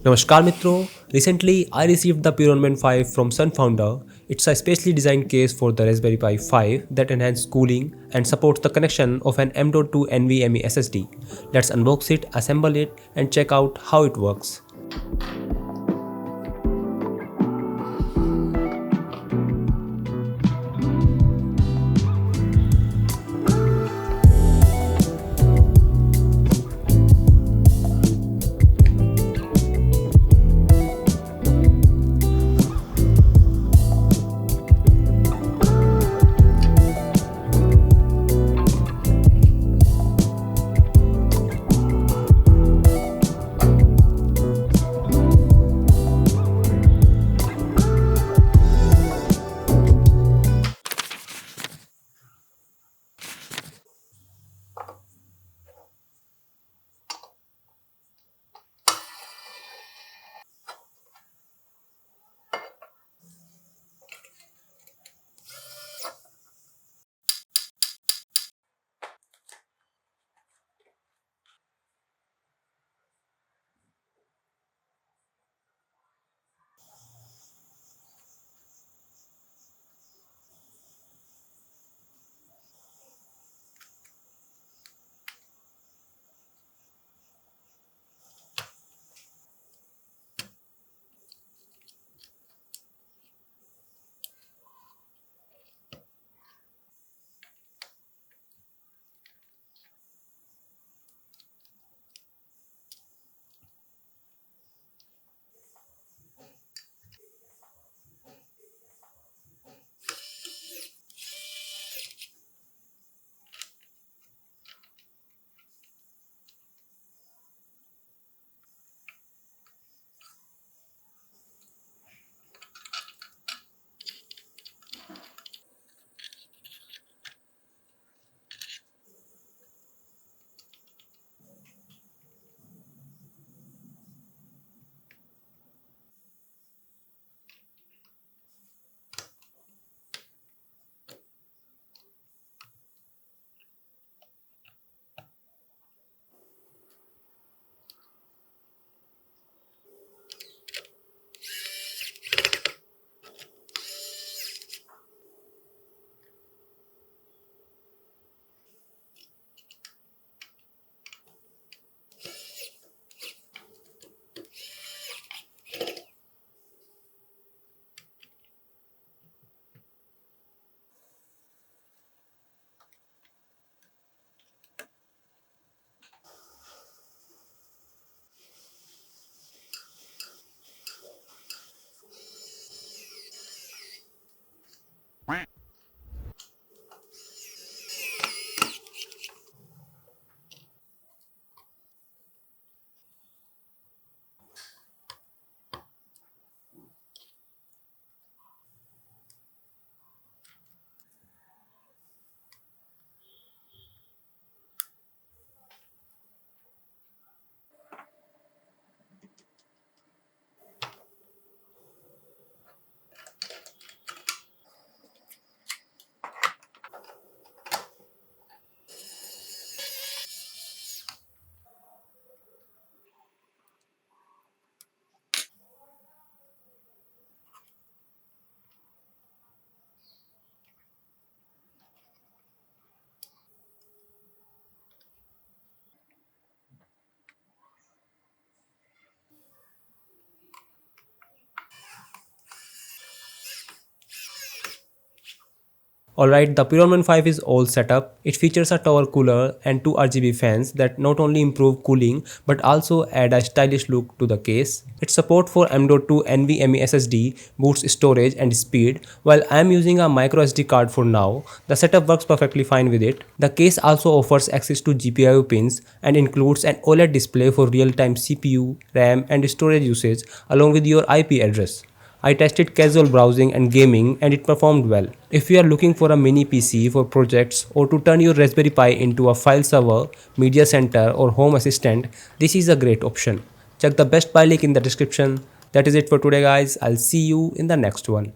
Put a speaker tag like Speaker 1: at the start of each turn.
Speaker 1: Namaskar Mitro. Recently, I received the Pironman 5 from SunFounder. It's a specially designed case for the Raspberry Pi 5 that enhances cooling and supports the connection of an M.2 NVMe SSD. Let's unbox it, assemble it, and check out how it works. Alright, the Pyroman 5 is all set up. It features a tower cooler and two RGB fans that not only improve cooling but also add a stylish look to the case. Its support for M.2 NVMe SSD boosts storage and speed. While I am using a micro SD card for now, the setup works perfectly fine with it. The case also offers access to GPIO pins and includes an OLED display for real-time CPU, RAM and storage usage along with your IP address. I tested casual browsing and gaming and it performed well. If you are looking for a mini PC for projects or to turn your Raspberry Pi into a file server, media center or home assistant, this is a great option. Check the best buy link in the description. That is it for today guys. I'll see you in the next one.